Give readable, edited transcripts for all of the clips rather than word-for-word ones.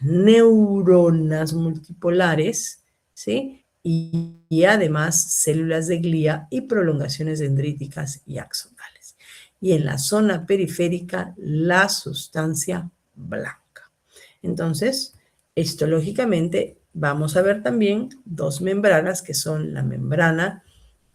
neuronas multipolares, ¿sí? Y además células de glía y prolongaciones dendríticas y axonales. Y en la zona periférica, la sustancia blanca. Entonces, histológicamente, vamos a ver también dos membranas que son la membrana,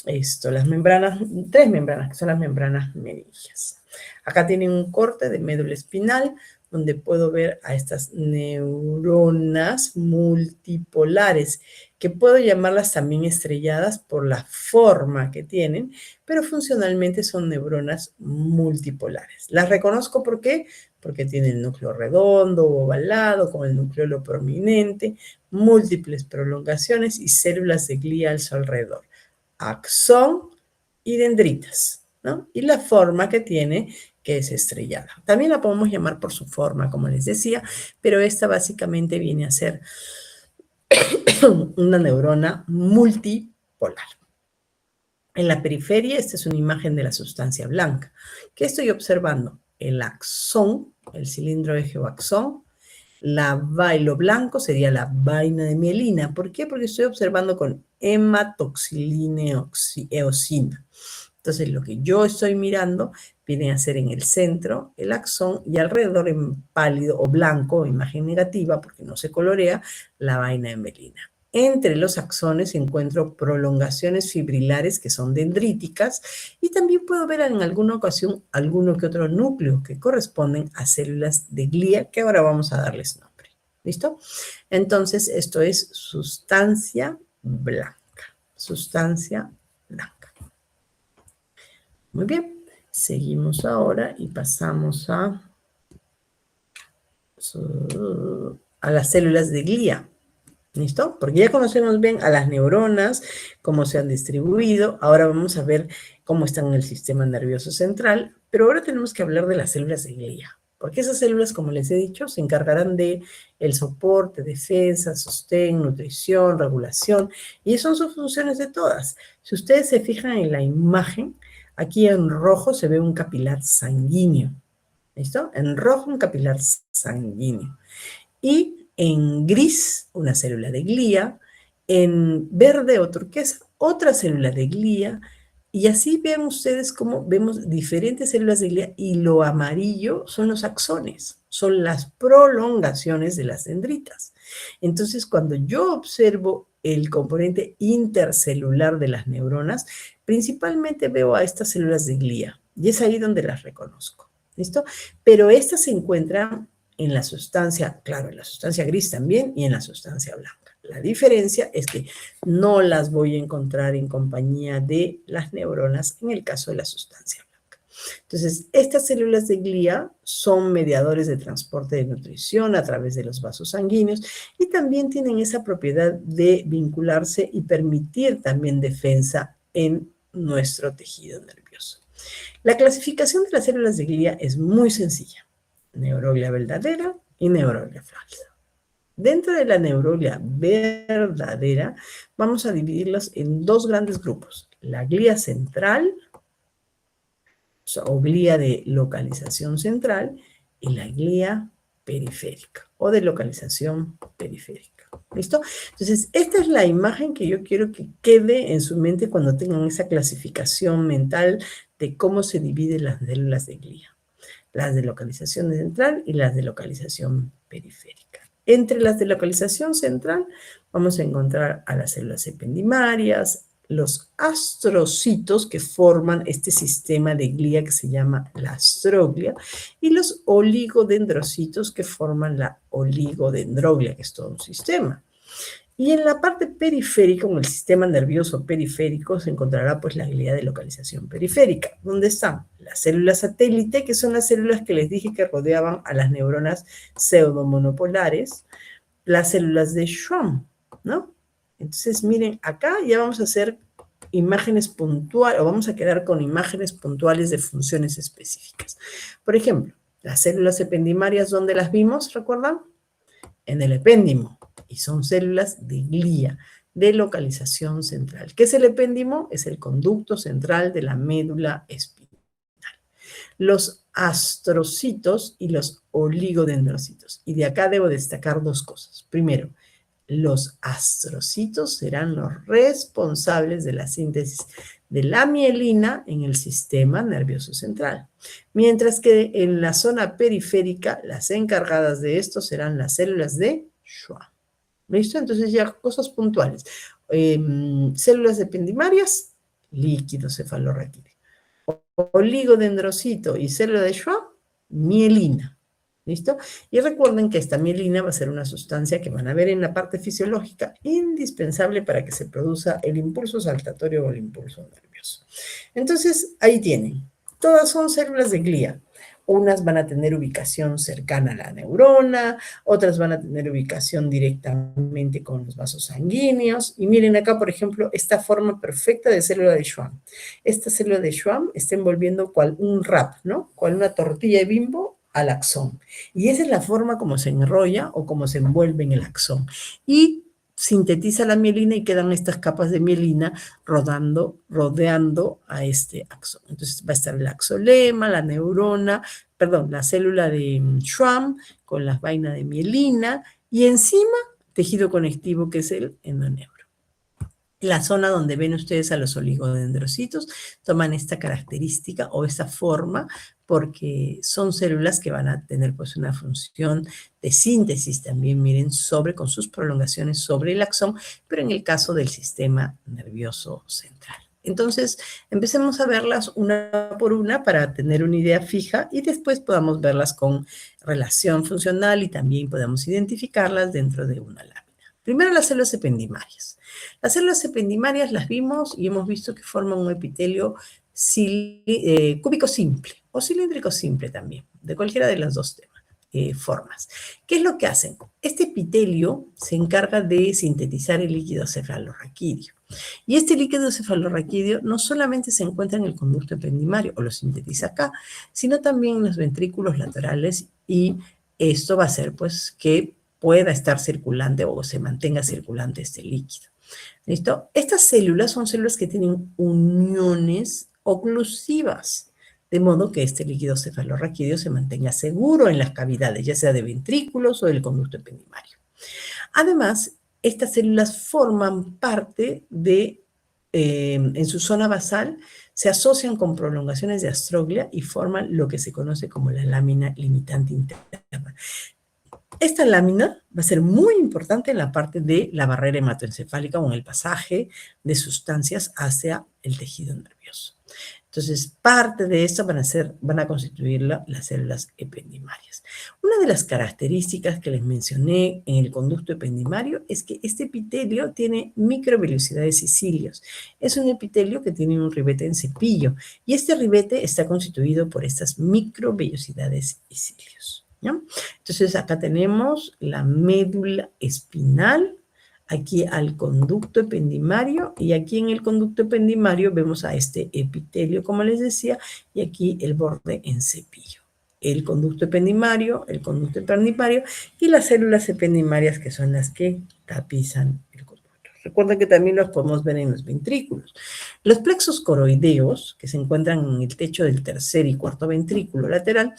tres membranas que son las membranas meningias. Acá tienen un corte de médula espinal donde puedo ver a estas neuronas multipolares, que puedo llamarlas también estrelladas por la forma que tienen, pero funcionalmente son neuronas multipolares. Las reconozco ¿por qué? Porque tienen el núcleo redondo o ovalado, con el núcleo prominente, múltiples prolongaciones y células de glía a su alrededor. Axón y dendritas, ¿no? Y la forma que tiene, que es estrellada. También la podemos llamar por su forma, como les decía, pero esta básicamente viene a ser una neurona multipolar. En la periferia, esta es una imagen de la sustancia blanca. ¿Qué estoy observando? El axón, el cilindro eje o axón. Lo blanco sería la vaina de mielina. ¿Por qué? Porque estoy observando con hematoxilina eosina. Entonces, lo que yo estoy mirando viene a ser en el centro el axón y alrededor en pálido o blanco, imagen negativa, porque no se colorea, la vaina de mielina. Entre los axones encuentro prolongaciones fibrilares que son dendríticas y también puedo ver en alguna ocasión alguno que otro núcleo que corresponden a células de glía que ahora vamos a darles nombre. ¿Listo? Entonces, esto es sustancia blanca. Sustancia blanca. Muy bien. Seguimos ahora y pasamos a las células de glía. ¿Listo? Porque ya conocemos bien a las neuronas, cómo se han distribuido. Ahora vamos a ver cómo están en el sistema nervioso central. Pero ahora tenemos que hablar de las células de glía. Porque esas células, como les he dicho, se encargarán de el soporte, defensa, sostén, nutrición, regulación. Y son sus funciones de todas. Si ustedes se fijan en la imagen, aquí en rojo se ve un capilar sanguíneo. ¿Listo? En rojo un capilar sanguíneo. Y en gris, una célula de glía, en verde o turquesa, otra célula de glía, y así vean ustedes cómo vemos diferentes células de glía, y lo amarillo son los axones, son las prolongaciones de las dendritas. Entonces, cuando yo observo el componente intercelular de las neuronas, principalmente veo a estas células de glía, y es ahí donde las reconozco. ¿Listo? Pero estas se encuentran en la sustancia, claro, en la sustancia gris también y en la sustancia blanca. La diferencia es que no las voy a encontrar en compañía de las neuronas en el caso de la sustancia blanca. Entonces, estas células de glía son mediadores de transporte de nutrición a través de los vasos sanguíneos y también tienen esa propiedad de vincularse y permitir también defensa en nuestro tejido nervioso. La clasificación de las células de glía es muy sencilla. Neuroglia verdadera y neuroglia falsa. Dentro de la neuroglia verdadera, vamos a dividirlas en dos grandes grupos. La glía central, o glía de localización central, y la glía periférica, o de localización periférica. ¿Listo? Entonces, esta es la imagen que yo quiero que quede en su mente cuando tengan esa clasificación mental de cómo se dividen las células de glía. Las de localización central y las de localización periférica. Entre las de localización central vamos a encontrar a las células ependimarias, los astrocitos que forman este sistema de glía que se llama la astroglia, y los oligodendrocitos que forman la oligodendroglia, que es todo un sistema. Y en la parte periférica, en el sistema nervioso periférico, se encontrará pues la glía de localización periférica, donde están las células satélite, que son las células que les dije que rodeaban a las neuronas pseudomonopolares, las células de Schwann, ¿no? Entonces, miren, acá ya vamos a hacer imágenes puntuales, o vamos a quedar con imágenes puntuales de funciones específicas. Por ejemplo, las células ependimarias, ¿dónde las vimos? ¿Recuerdan? En el epéndimo. Y son células de glía, de localización central. ¿Qué es el epéndimo? Es el conducto central de la médula espinal. los astrocitos y los oligodendrocitos. Y de acá debo destacar dos cosas. Primero, los astrocitos serán los responsables de la síntesis de la mielina en el sistema nervioso central, mientras que en la zona periférica las encargadas de esto serán las células de Schwann. ¿Listo? Entonces ya cosas puntuales. Células ependimarias, líquido cefalorraquídeo. Oligodendrocito y célula de Schwann, mielina. ¿Listo? Y recuerden que esta mielina va a ser una sustancia que van a ver en la parte fisiológica indispensable para que se produzca el impulso saltatorio o el impulso nervioso. Entonces, ahí tienen. Todas son células de glía. Unas van a tener ubicación cercana a la neurona, otras van a tener ubicación directamente con los vasos sanguíneos. Y miren acá, por ejemplo, esta forma perfecta de célula de Schwann. Esta célula de Schwann está envolviendo cual un wrap, ¿no? Cual una tortilla de Bimbo al axón. Y esa es la forma como se enrolla o como se envuelve en el axón. Y sintetiza la mielina y quedan estas capas de mielina rodeando a este axón. Entonces va a estar el axolema, la neurona, perdón, la célula de Schwann con las vainas de mielina y encima tejido conectivo que es el endoneuro. La zona donde ven ustedes a los oligodendrocitos toman esta característica o esta forma porque son células que van a tener pues una función de síntesis también, miren, con sus prolongaciones sobre el axón, pero en el caso del sistema nervioso central. Entonces, empecemos a verlas una por una para tener una idea fija y después podamos verlas con relación funcional y también podamos identificarlas dentro de una lámina. Primero, las células ependimarias. Las células ependimarias las vimos y hemos visto que forman un epitelio cúbico simple o cilíndrico simple también, de cualquiera de las dos formas. ¿Qué es lo que hacen? Este epitelio se encarga de sintetizar el líquido cefalorraquídeo. Y este líquido cefalorraquídeo no solamente se encuentra en el conducto ependimario o lo sintetiza acá, sino también en los ventrículos laterales y esto va a hacer pues que pueda estar circulante o se mantenga circulante este líquido. ¿Listo? Estas células son células que tienen uniones oclusivas, de modo que este líquido cefalorraquídeo se mantenga seguro en las cavidades, ya sea de ventrículos o del conducto ependimario. Además, estas células forman parte de, en su zona basal, se asocian con prolongaciones de astroglia y forman lo que se conoce como la lámina limitante interna. Esta lámina va a ser muy importante en la parte de la barrera hematoencefálica o en el pasaje de sustancias hacia el tejido nervioso. Entonces, parte de esto van a constituir las células ependimarias. Una de las características que les mencioné en el conducto ependimario es que este epitelio tiene microvellosidades y cilios. Es un epitelio que tiene un ribete en cepillo y este ribete está constituido por estas microvellosidades y cilios. ¿Ya? Entonces, acá tenemos la médula espinal, aquí al conducto ependimario, y aquí en el conducto ependimario vemos a este epitelio, como les decía, y aquí el borde en cepillo. El conducto ependimario, el conducto ependimario, y las células ependimarias que son las que tapizan el conducto. Recuerden que también los podemos ver en los ventrículos. Los plexos coroideos, que se encuentran en el techo del tercer y cuarto ventrículo lateral,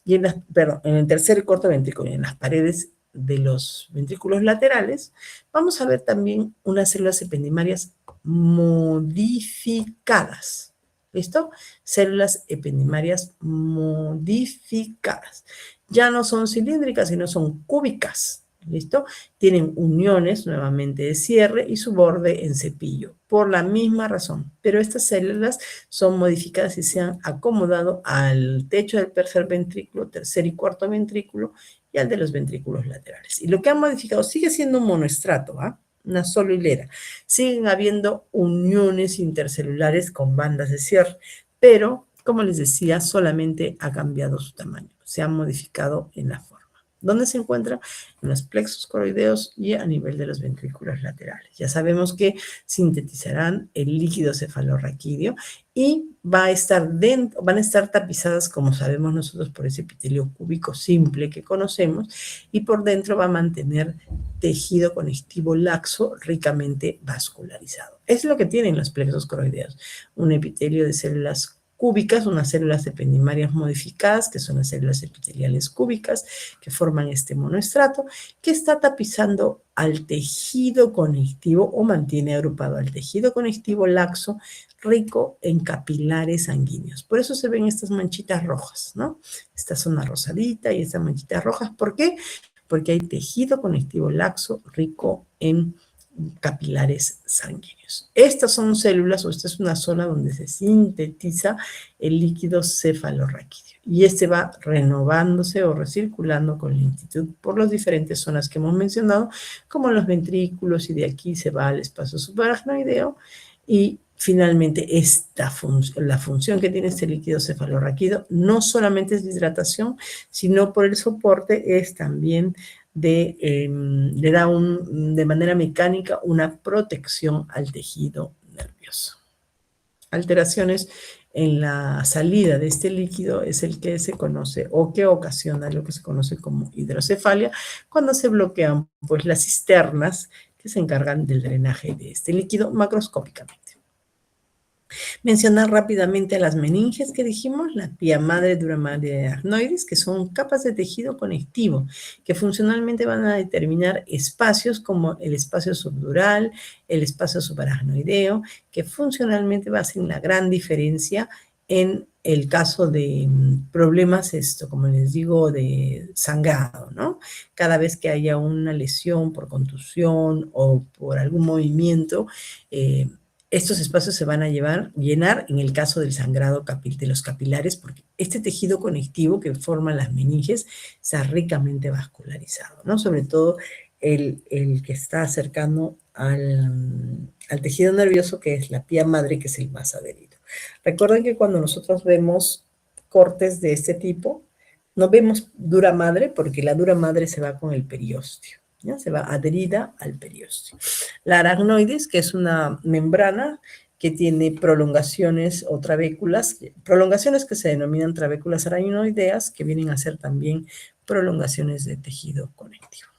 y en el tercer y cuarto ventrículo y en las paredes de los ventrículos laterales, vamos a ver también unas células ependimarias modificadas. ¿Listo? Células ependimarias modificadas. Ya no son cilíndricas, sino son cúbicas. ¿Listo? Tienen uniones nuevamente de cierre y su borde en cepillo, por la misma razón. Pero estas células son modificadas y se han acomodado al techo del tercer ventrículo, tercer y cuarto ventrículo y al de los ventrículos laterales. Y lo que han modificado sigue siendo un monoestrato, ¿ah? Una sola hilera. Siguen habiendo uniones intercelulares con bandas de cierre, pero, como les decía, solamente ha cambiado su tamaño. Se han modificado en la forma. ¿Dónde se encuentra? En los plexos coroideos y a nivel de los ventrículos laterales. Ya sabemos que sintetizarán el líquido cefalorraquídeo y van a estar tapizadas, como sabemos nosotros, por ese epitelio cúbico simple que conocemos, y por dentro va a mantener tejido conectivo laxo ricamente vascularizado. Es lo que tienen los plexos coroideos, un epitelio de células cúbicas, unas células ependimarias modificadas, que son las células epiteliales cúbicas, que forman este monoestrato, que está tapizando al tejido conectivo o mantiene agrupado al tejido conectivo laxo, rico en capilares sanguíneos. Por eso se ven estas manchitas rojas, ¿no? Esta zona rosadita y estas manchitas rojas. ¿Por qué? Porque hay tejido conectivo laxo, rico en capilares sanguíneos. Estas son células, o esta es una zona donde se sintetiza el líquido cefalorraquídeo. Y este va renovándose o recirculando con lentitud por las diferentes zonas que hemos mencionado, como los ventrículos, y de aquí se va al espacio subaracnoideo, y finalmente la función que tiene este líquido cefalorraquídeo no solamente es de hidratación, sino por el soporte es también le da de manera mecánica una protección al tejido nervioso. Alteraciones en la salida de este líquido es el que se conoce o que ocasiona lo que se conoce como hidrocefalia, cuando se bloquean pues las cisternas que se encargan del drenaje de este líquido macroscópicamente. Mencionar rápidamente a las meninges que dijimos, la pía madre, dura madre aracnoides, que son capas de tejido conectivo, que funcionalmente van a determinar espacios como el espacio subdural, el espacio subaracnoideo, que funcionalmente va a hacer una gran diferencia en el caso de problemas, como les digo, de sangrado, ¿no? Cada vez que haya una lesión por contusión o por algún movimiento, estos espacios se van a llenar en el caso del sangrado de los capilares, porque este tejido conectivo que forman las meninges está ricamente vascularizado, ¿no? Sobre todo el que está cercano al tejido nervioso, que es la pía madre, que es el más adherido. Recuerden que cuando nosotros vemos cortes de este tipo, no vemos dura madre, porque la dura madre se va con el periósteo, ¿ya? Se va adherida al periósteo. La aracnoides, que es una membrana que tiene prolongaciones o trabéculas, prolongaciones que se denominan trabéculas aracnoideas, que vienen a ser también prolongaciones de tejido conectivo.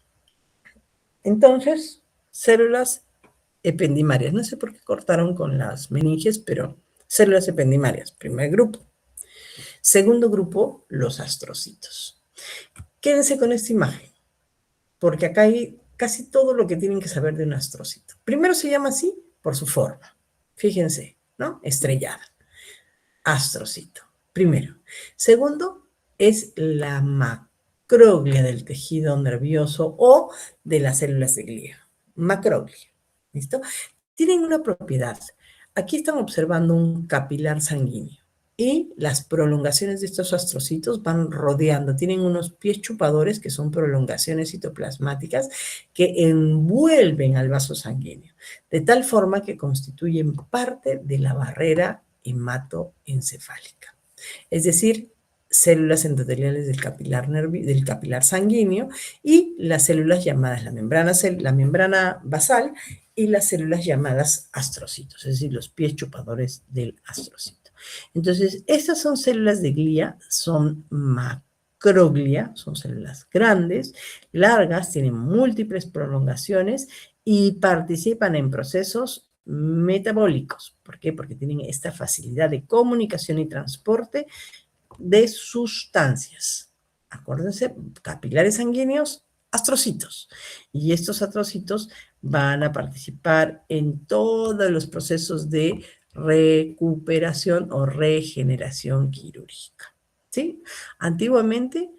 Entonces, células ependimarias. No sé por qué cortaron con las meninges, pero células ependimarias, primer grupo. Segundo grupo, los astrocitos. Quédense con esta imagen, porque acá hay casi todo lo que tienen que saber de un astrocito. Primero se llama así por su forma. Fíjense, ¿no? Estrellada. Astrocito. Primero. Segundo, es la macroglia del tejido nervioso o de las células de glía. Macroglia. ¿Listo? Tienen una propiedad. Aquí están observando un capilar sanguíneo. Y las prolongaciones de estos astrocitos van rodeando, tienen unos pies chupadores que son prolongaciones citoplasmáticas que envuelven al vaso sanguíneo, de tal forma que constituyen parte de la barrera hematoencefálica. Es decir, células endoteliales del capilar sanguíneo y las células llamadas la membrana basal y las células llamadas astrocitos, es decir, los pies chupadores del astrocito. Entonces, estas son células de glía, son macroglia, son células grandes, largas, tienen múltiples prolongaciones y participan en procesos metabólicos. ¿Por qué? Porque tienen esta facilidad de comunicación y transporte de sustancias. Acuérdense, capilares sanguíneos, astrocitos. Y estos astrocitos van a participar en todos los procesos de recuperación o regeneración quirúrgica. ¿Sí? Antiguamente,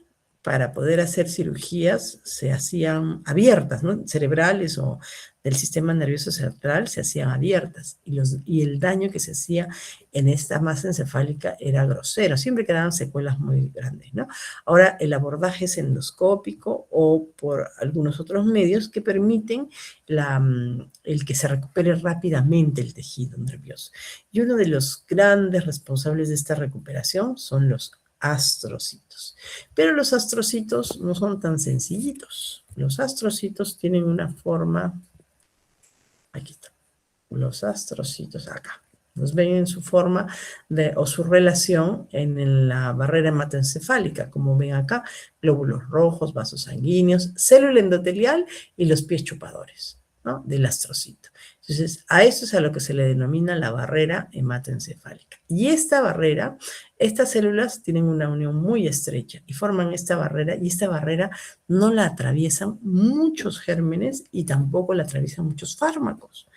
para poder hacer cirugías, se hacían abiertas, ¿no? Cerebrales o del sistema nervioso central se hacían abiertas y el daño que se hacía en esta masa encefálica era grosero, siempre quedaban secuelas muy grandes, ¿no? Ahora el abordaje es endoscópico o por algunos otros medios que permiten el que se recupere rápidamente el tejido nervioso. Y uno de los grandes responsables de esta recuperación son los astrocitos. Pero los astrocitos no son tan sencillitos. Los astrocitos tienen una forma, aquí está, los astrocitos acá. Los ven en su forma o su relación en la barrera hematoencefálica, como ven acá, glóbulos rojos, vasos sanguíneos, célula endotelial y los pies chupadores, ¿no? Del astrocito. Entonces, a eso es a lo que se le denomina la barrera hematoencefálica. Y esta barrera, estas células tienen una unión muy estrecha y forman esta barrera, y esta barrera no la atraviesan muchos gérmenes y tampoco la atraviesan muchos fármacos.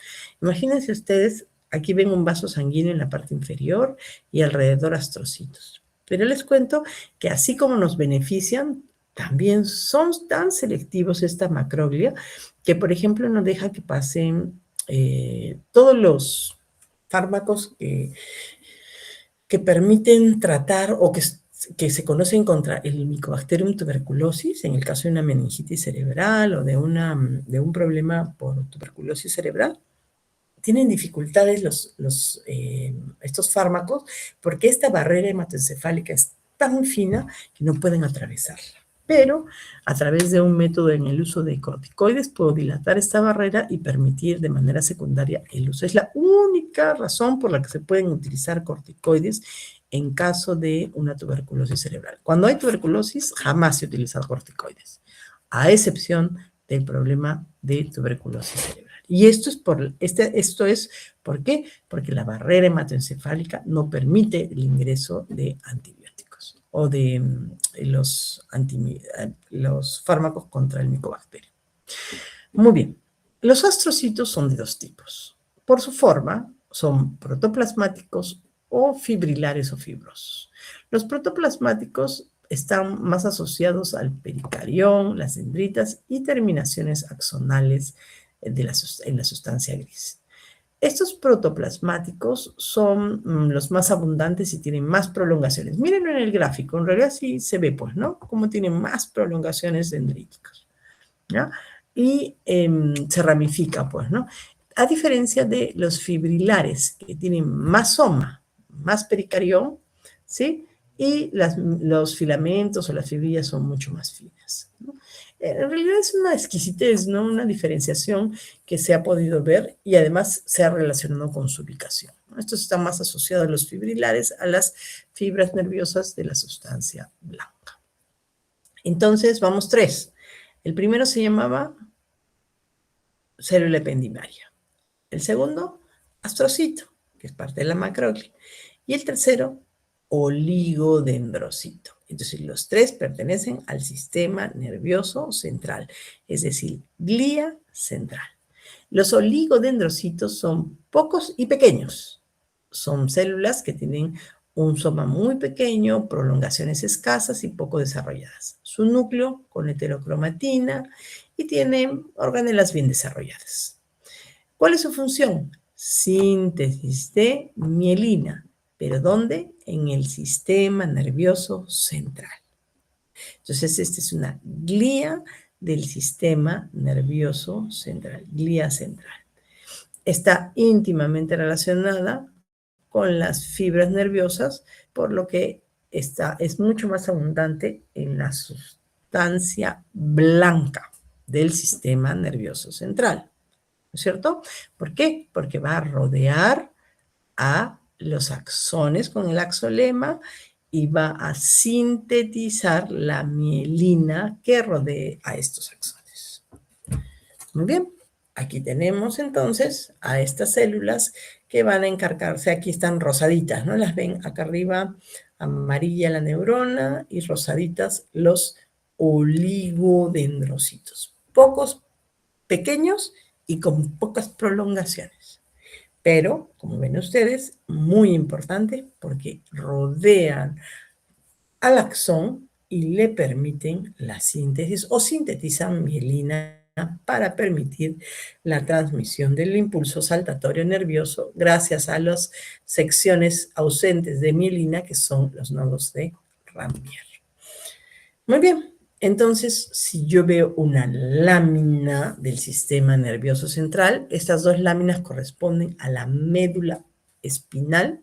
Imagínense ustedes, aquí ven un vaso sanguíneo en la parte inferior y alrededor astrocitos. Pero les cuento que así como nos benefician, también son tan selectivos esta macroglia que, por ejemplo, no deja que pasen todos los fármacos que permiten tratar o que se conocen contra el Mycobacterium tuberculosis, en el caso de una meningitis cerebral o de un problema por tuberculosis cerebral, tienen dificultades estos fármacos porque esta barrera hematoencefálica es tan fina que no pueden atravesarla. Pero a través de un método en el uso de corticoides puedo dilatar esta barrera y permitir de manera secundaria el uso. Es la única razón por la que se pueden utilizar corticoides en caso de una tuberculosis cerebral. Cuando hay tuberculosis, jamás se utilizan corticoides, a excepción del problema de tuberculosis cerebral. Y esto es, ¿por qué? Porque la barrera hematoencefálica no permite el ingreso de antibióticos o de los fármacos contra el micobacterio. Muy bien, los astrocitos son de dos tipos. Por su forma, son protoplasmáticos o fibrilares o fibrosos. Los protoplasmáticos están más asociados al pericarión, las dendritas y terminaciones axonales en la sustancia gris. Estos protoplasmáticos son los más abundantes y tienen más prolongaciones. Mírenlo en el gráfico, en realidad sí se ve, pues, ¿no? Cómo tienen más prolongaciones dendríticas, ¿ya? Y se ramifica, pues, ¿no? A diferencia de los fibrilares, que tienen más soma, más pericarión, ¿sí? Y los filamentos o las fibrillas son mucho más finas, ¿no? En realidad es una exquisitez, ¿no? Una diferenciación que se ha podido ver y además se ha relacionado con su ubicación, ¿no? Estos están más asociados a los fibrilares, a las fibras nerviosas de la sustancia blanca. Entonces, vamos tres. El primero se llamaba célula ependimaria. El segundo, astrocito, que es parte de la macroglia. Y el tercero, oligodendrocito. Entonces, los tres pertenecen al sistema nervioso central, es decir, glía central. Los oligodendrocitos son pocos y pequeños. Son células que tienen un soma muy pequeño, prolongaciones escasas y poco desarrolladas. Su núcleo con heterocromatina y tiene organelas bien desarrolladas. ¿Cuál es su función? Síntesis de mielina. ¿Pero dónde? En el sistema nervioso central. Entonces, esta es una glía del sistema nervioso central, glía central. Está íntimamente relacionada con las fibras nerviosas, por lo que es mucho más abundante en la sustancia blanca del sistema nervioso central. ¿No es cierto? ¿Por qué? Porque va a rodear a los axones con el axolema y va a sintetizar la mielina que rodea a estos axones. Muy bien, aquí tenemos entonces a estas células que van a encargarse, aquí están rosaditas, ¿no? Las ven acá arriba, amarilla la neurona y rosaditas los oligodendrocitos. Pocos, pequeños y con pocas prolongaciones. Pero, como ven ustedes, muy importante porque rodean al axón y le permiten la síntesis o sintetizan mielina para permitir la transmisión del impulso saltatorio nervioso gracias a las secciones ausentes de mielina que son los nodos de Ranvier. Muy bien, entonces si yo veo una lámina del sistema nervioso central, estas dos láminas corresponden a la médula espinal.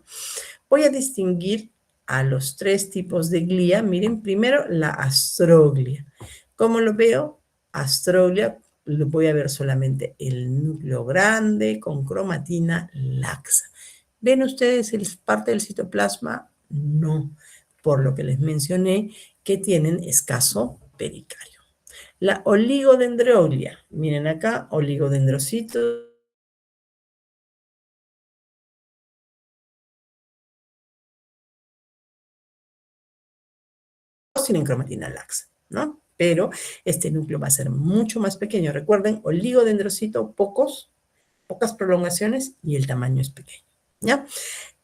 Voy a distinguir a los tres tipos de glía. Miren, primero la astroglia. ¿Cómo lo veo? Astroglia, lo voy a ver solamente el núcleo grande con cromatina laxa. ¿Ven ustedes parte del citoplasma? No, por lo que les mencioné que tienen escaso pericardio. La oligodendrolia, miren acá, oligodendrocitos todos tienen cromatina laxa, ¿no? Pero este núcleo va a ser mucho más pequeño. Recuerden, oligodendrocito, pocas prolongaciones y el tamaño es pequeño, ¿ya?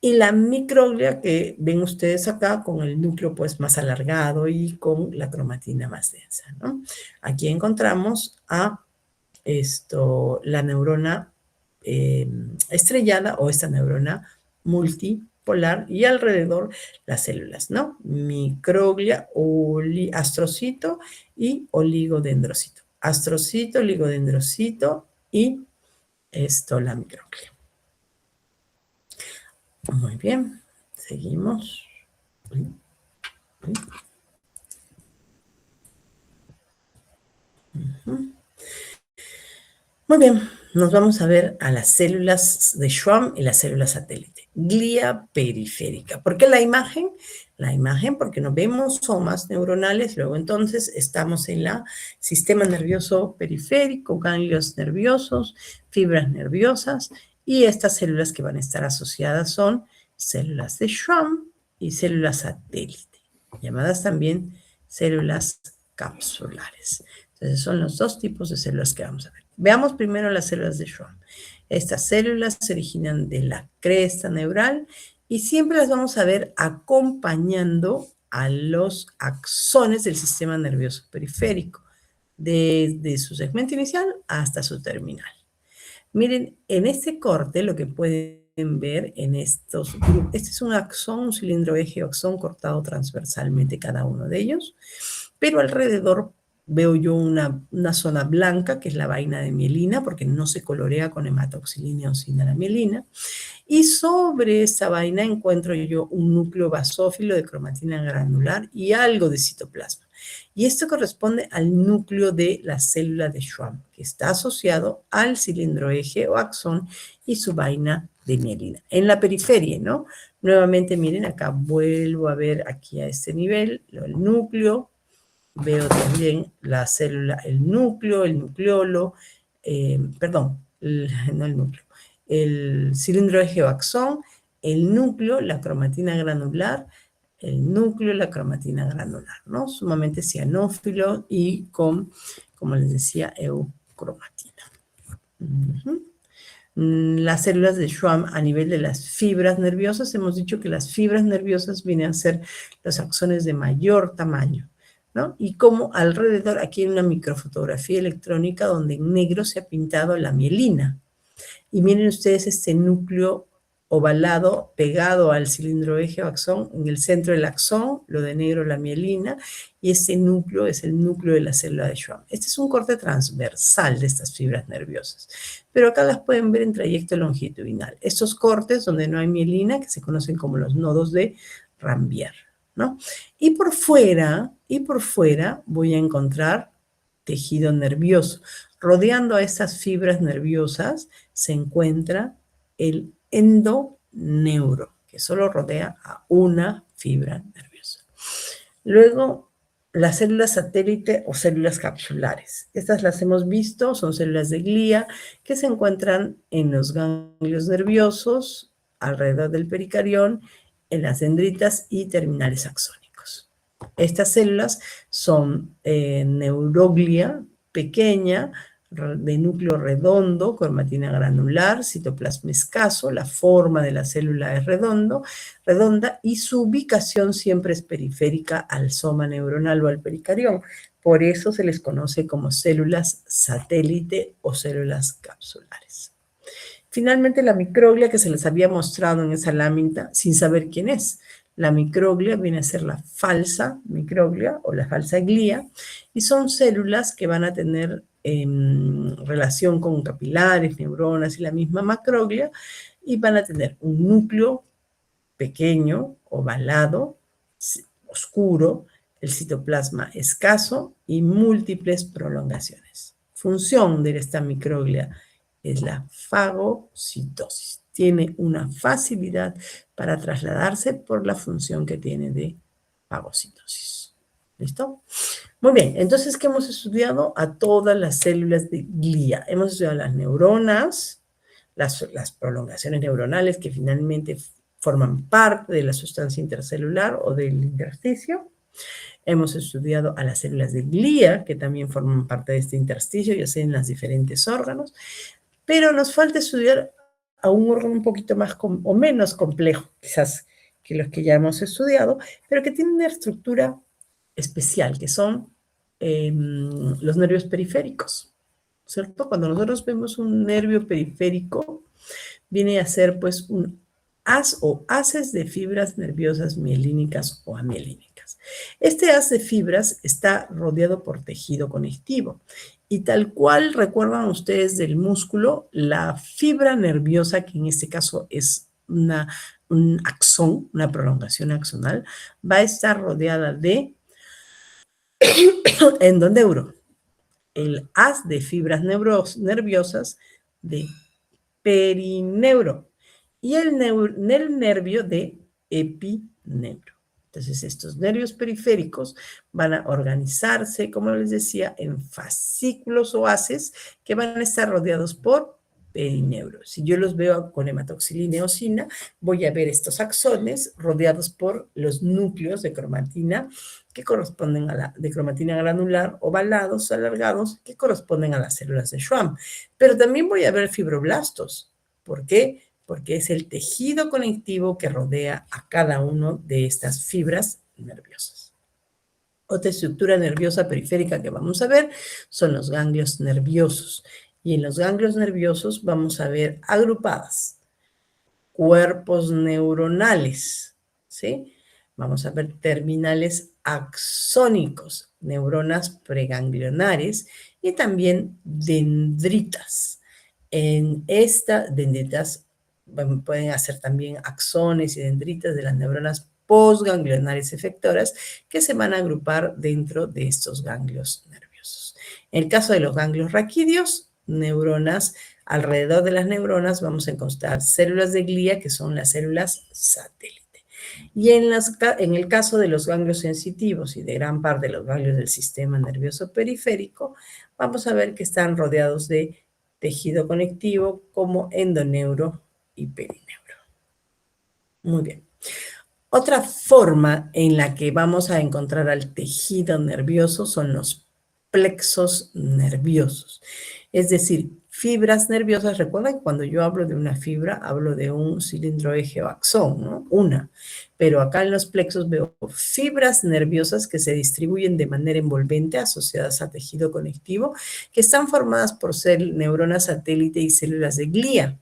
Y la microglia que ven ustedes acá con el núcleo pues más alargado y con la cromatina más densa, ¿no? Aquí encontramos a la neurona estrellada o esta neurona multipolar y alrededor las células, ¿no? Microglia, astrocito y oligodendrocito. Astrocito, oligodendrocito y la microglia. Muy bien, seguimos. Muy bien, nos vamos a ver a las células de Schwann y las células satélite. Glía periférica. ¿Por qué la imagen? La imagen porque nos vemos somas neuronales, luego entonces estamos en el sistema nervioso periférico, ganglios nerviosos, fibras nerviosas, y estas células que van a estar asociadas son células de Schwann y células satélite, llamadas también células capsulares. Entonces son los dos tipos de células que vamos a ver. Veamos primero las células de Schwann. Estas células se originan de la cresta neural y siempre las vamos a ver acompañando a los axones del sistema nervioso periférico, desde su segmento inicial hasta su terminal. Miren, en este corte lo que pueden ver en estos grupos, este es un axón, un cilindro eje axón cortado transversalmente cada uno de ellos, pero alrededor veo yo una zona blanca, que es la vaina de mielina, porque no se colorea con hematoxilina o mielina. Y sobre esa vaina encuentro yo un núcleo basófilo de cromatina granular y algo de citoplasma. Y esto corresponde al núcleo de la célula de Schwann, que está asociado al cilindro eje o axón y su vaina de mielina. En la periferia, ¿no? Nuevamente, miren, acá vuelvo a ver aquí a este nivel, el núcleo. Veo también la célula, el núcleo, el nucleolo, no el núcleo, el cilindro eje o axón, el núcleo, la cromatina granular, el núcleo, la cromatina granular, ¿no? Sumamente cianófilo y con, como les decía, eucromatina. Las células de Schwann a nivel de las fibras nerviosas, hemos dicho que las fibras nerviosas vienen a ser los axones de mayor tamaño, ¿no? Y como alrededor, aquí hay una microfotografía electrónica donde en negro se ha pintado la mielina. Y miren ustedes este núcleo ovalado pegado al cilindro eje o axón, en el centro del axón, lo de negro la mielina, y este núcleo es el núcleo de la célula de Schwann. Este es un corte transversal de estas fibras nerviosas, pero acá las pueden ver en trayecto longitudinal. Estos cortes donde no hay mielina, que se conocen como los nodos de Rambier, ¿no? Y por fuera voy a encontrar tejido nervioso. Rodeando a estas fibras nerviosas se encuentra el endoneuro, que solo rodea a una fibra nerviosa. Luego, las células satélite o células capsulares. Estas las hemos visto, son células de glía que se encuentran en los ganglios nerviosos, alrededor del pericarión, en las dendritas y terminales axónicos. Estas células son neuroglia pequeña, de núcleo redondo, cromatina granular, citoplasma escaso, la forma de la célula es redonda y su ubicación siempre es periférica al soma neuronal o al pericarión. Por eso se les conoce como células satélite o células capsulares. Finalmente, la microglia que se les había mostrado en esa lámina sin saber quién es. La microglia viene a ser la falsa microglia o la falsa glía y son células que van a tener relación con capilares, neuronas y la misma macroglia y van a tener un núcleo pequeño, ovalado, oscuro, el citoplasma escaso y múltiples prolongaciones. Función de esta microglia es la fagocitosis. Tiene una facilidad para trasladarse por la función que tiene de fagocitosis. ¿Listo? Muy bien, entonces, ¿qué hemos estudiado? A todas las células de glía. Hemos estudiado las neuronas, las prolongaciones neuronales que finalmente forman parte de la sustancia intercelular o del intersticio. Hemos estudiado a las células de glía, que también forman parte de este intersticio, ya sea en los diferentes órganos, pero nos falta estudiar a un órgano un poquito más o menos complejo, quizás, que los que ya hemos estudiado, pero que tiene una estructura especial, que son los nervios periféricos, ¿cierto? Cuando nosotros vemos un nervio periférico, viene a ser pues un haz o haces de fibras nerviosas mielínicas o amielínicas. Este haz de fibras está rodeado por tejido conectivo y tal cual recuerdan ustedes del músculo, la fibra nerviosa, que en este caso es un axón, una prolongación axonal, va a estar rodeada de endoneuro, el haz de fibras nerviosas de perineuro y el nervio de epineuro. Entonces, estos nervios periféricos van a organizarse, como les decía, en fascículos o haces que van a estar rodeados por perineuro. Si yo los veo con hematoxilina y eosina, voy a ver estos axones rodeados por los núcleos de cromatina que corresponden a de cromatina granular ovalados, alargados, que corresponden a las células de Schwann. Pero también voy a ver fibroblastos. ¿Por qué? Porque es el tejido conectivo que rodea a cada uno de estas fibras nerviosas. Otra estructura nerviosa periférica que vamos a ver son los ganglios nerviosos. Y en los ganglios nerviosos vamos a ver agrupadas cuerpos neuronales, ¿sí? Vamos a ver terminales axónicos, neuronas preganglionares y también dendritas. En estas dendritas pueden hacer también axones y dendritas de las neuronas postganglionares efectoras que se van a agrupar dentro de estos ganglios nerviosos. En el caso de los ganglios raquídeos, neuronas, alrededor de las neuronas vamos a encontrar células de glía, que son las células satélite. Y en el caso de los ganglios sensitivos y de gran parte de los ganglios del sistema nervioso periférico, vamos a ver que están rodeados de tejido conectivo como endoneuro y perineuro. Muy bien. Otra forma en la que vamos a encontrar al tejido nervioso son los plexos nerviosos. Es decir, fibras nerviosas. Recuerden, cuando yo hablo de una fibra, hablo de un cilindro eje o axón, ¿no? Una. Pero acá en los plexos veo fibras nerviosas que se distribuyen de manera envolvente asociadas a tejido conectivo, que están formadas por neuronas satélite y células de glía.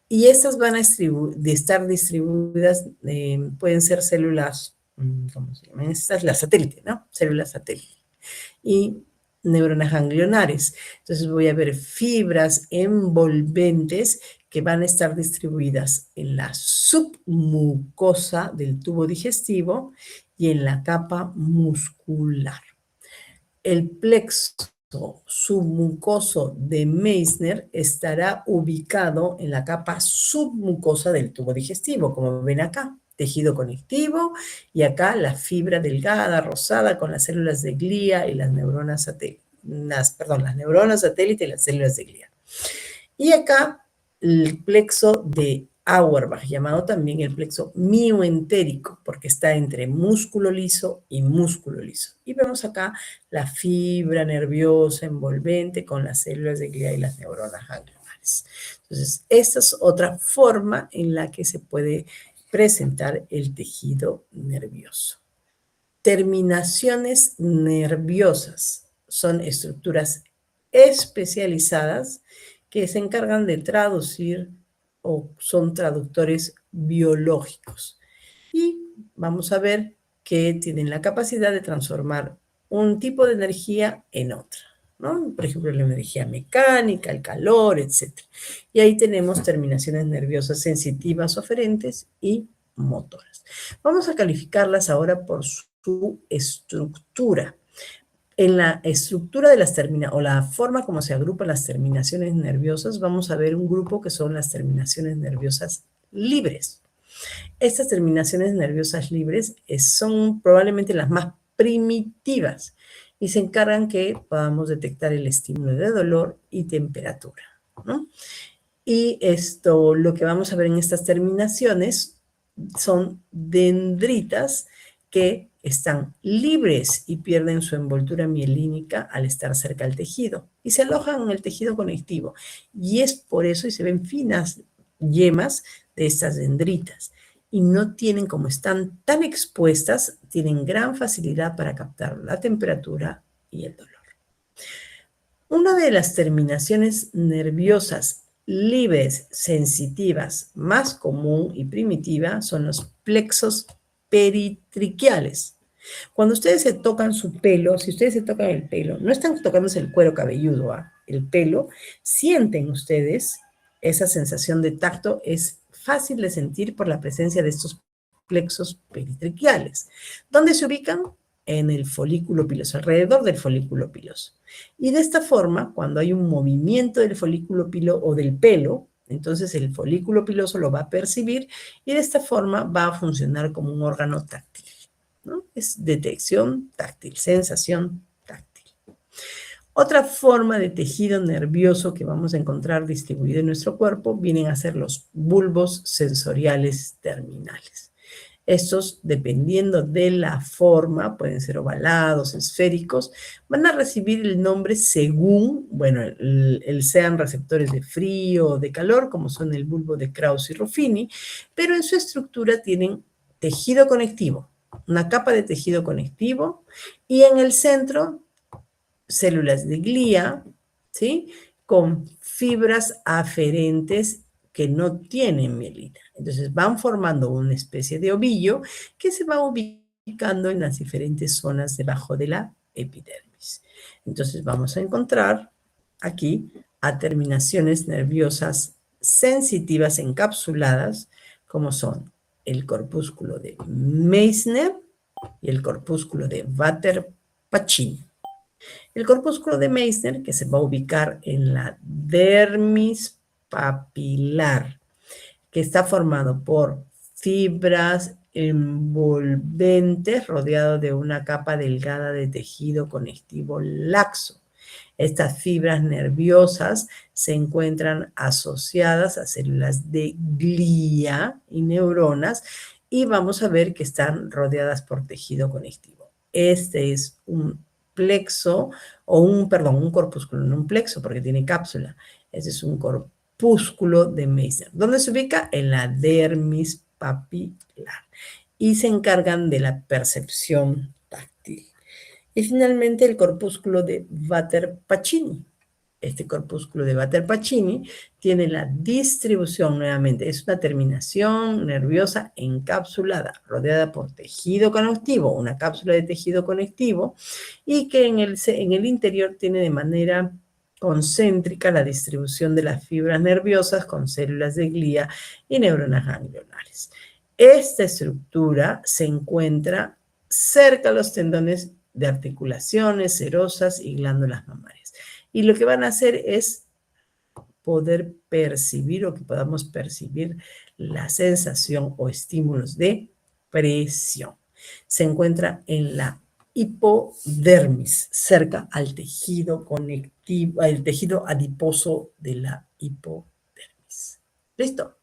Y estas van a estar distribuidas, pueden ser células, ¿cómo se llaman? Estas, las satélite, ¿no? Células satélite. Y neuronas ganglionares. Entonces voy a ver fibras envolventes que van a estar distribuidas en la submucosa del tubo digestivo y en la capa muscular. El plexo submucoso de Meissner estará ubicado en la capa submucosa del tubo digestivo, como ven acá, tejido conectivo, y acá la fibra delgada, rosada, con las células de glía y las neuronas satélite, las neuronas satélite y las células de glía. Y acá el plexo de Auerbach, llamado también el plexo mioentérico, porque está entre músculo liso y músculo liso. Y vemos acá la fibra nerviosa envolvente con las células de glía y las neuronas ganglionares. Entonces, esta es otra forma en la que se puede presentar el tejido nervioso. Terminaciones nerviosas son estructuras especializadas que se encargan de traducir o son traductores biológicos. Y vamos a ver que tienen la capacidad de transformar un tipo de energía en otra, ¿no? Por ejemplo, la energía mecánica, el calor, etc. Y ahí tenemos terminaciones nerviosas sensitivas oferentes y motoras. Vamos a calificarlas ahora por su estructura. En la estructura de las terminaciones, o la forma como se agrupan las terminaciones nerviosas, vamos a ver un grupo que son las terminaciones nerviosas libres. Estas terminaciones nerviosas libres son probablemente las más primitivas y se encargan que podamos detectar el estímulo de dolor y temperatura, ¿no? Y lo que vamos a ver en estas terminaciones son dendritas que están libres y pierden su envoltura mielínica al estar cerca del tejido y se alojan en el tejido conectivo. Y es por eso y se ven finas yemas de estas dendritas. Y no tienen, como están tan expuestas, tienen gran facilidad para captar la temperatura y el dolor. Una de las terminaciones nerviosas libres sensitivas más común y primitiva son los plexos peritriquiales. Cuando ustedes se tocan su pelo, si ustedes se tocan el pelo, no están tocándose el cuero cabelludo, el pelo, sienten ustedes esa sensación de tacto, es fácil de sentir por la presencia de estos plexos peritriquiales. ¿Dónde se ubican? En el folículo piloso, alrededor del folículo piloso. Y de esta forma, cuando hay un movimiento del folículo piloso o del pelo, entonces el folículo piloso lo va a percibir y de esta forma va a funcionar como un órgano táctil, ¿no? Es detección táctil, sensación táctil. Otra forma de tejido nervioso que vamos a encontrar distribuido en nuestro cuerpo vienen a ser los bulbos sensoriales terminales. Estos, dependiendo de la forma, pueden ser ovalados, esféricos, van a recibir el nombre según, bueno, sean receptores de frío o de calor, como son el bulbo de Krause y Ruffini, pero en su estructura tienen tejido conectivo, una capa de tejido conectivo, y en el centro, células de glía, ¿sí? Con fibras aferentes que no tienen mielina. Entonces van formando una especie de ovillo que se va ubicando en las diferentes zonas debajo de la epidermis. Entonces vamos a encontrar aquí a terminaciones nerviosas sensitivas encapsuladas, como son el corpúsculo de Meissner y el corpúsculo de Vater-Pacini. El corpúsculo de Meissner, que se va a ubicar en la dermis papilar, que está formado por fibras envolventes rodeado de una capa delgada de tejido conectivo laxo. Estas fibras nerviosas se encuentran asociadas a células de glía y neuronas y vamos a ver que están rodeadas por tejido conectivo. Este es un plexo o un corpúsculo, no un plexo porque tiene cápsula. Este es un corpúsculo de Meissner. ¿Dónde se ubica? En la dermis papilar. Y se encargan de la percepción táctil. Y finalmente el corpúsculo de Vater-Pacini. Este corpúsculo de Vater-Pacini tiene la distribución, nuevamente, es una terminación nerviosa encapsulada, rodeada por tejido conectivo, una cápsula de tejido conectivo, y que en el interior tiene de manera concéntrica la distribución de las fibras nerviosas con células de glía y neuronas ganglionares. Esta estructura se encuentra cerca de los tendones de articulaciones, serosas y glándulas mamarias. Y lo que van a hacer es poder percibir o que podamos percibir la sensación o estímulos de presión. Se encuentra en la hipodermis, cerca al tejido conectivo, al tejido adiposo de la hipodermis. ¿Listo?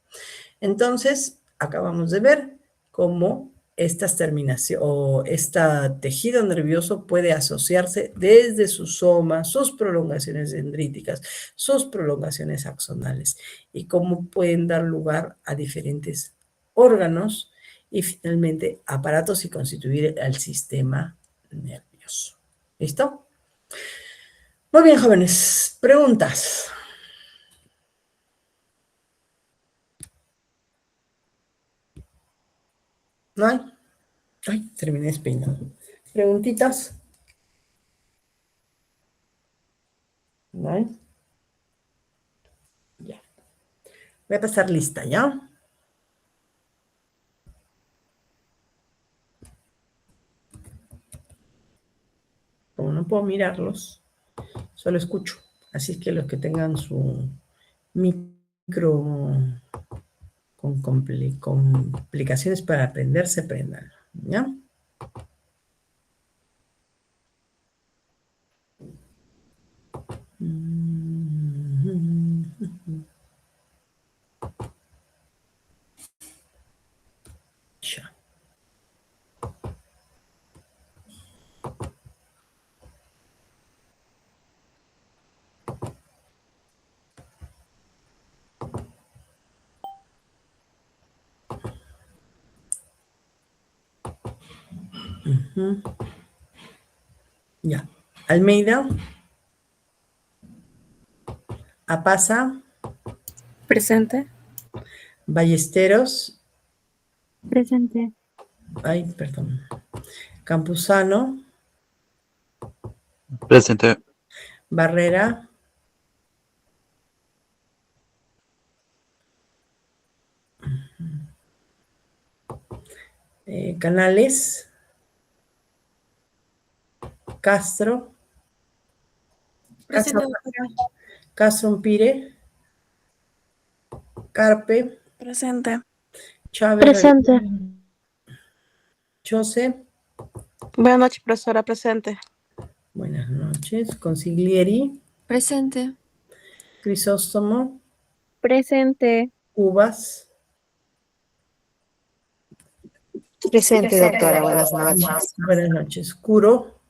Entonces, acabamos de ver cómo estas terminaciones o este tejido nervioso puede asociarse desde su soma, sus prolongaciones dendríticas, sus prolongaciones axonales y cómo pueden dar lugar a diferentes órganos y finalmente aparatos y constituir el sistema nervioso. ¿Listo? Muy bien, jóvenes. Preguntas. ¿No hay? Ay, terminé despeinado. ¿Preguntitas? ¿No hay? Ya. Voy a pasar lista, ¿ya? Como no puedo mirarlos, solo escucho. Así que los que tengan su micro con complicaciones para aprender, se aprendan, ¿ya? Ya. Ujú. Ya. Almeida. Apasa. Presente. Ballesteros. Presente. Ay, perdón. Campuzano. Presente. Barrera. Canales. Castro. Presente, Castro, doctora. Castro Umpire. Carpe. Presente. Chávez. Presente. Chose. Buenas noches, profesora. Presente. Buenas noches. Consiglieri. Presente. Crisóstomo. Presente. Uvas. Presente, doctora. Buenas noches. Buenas noches. Curo.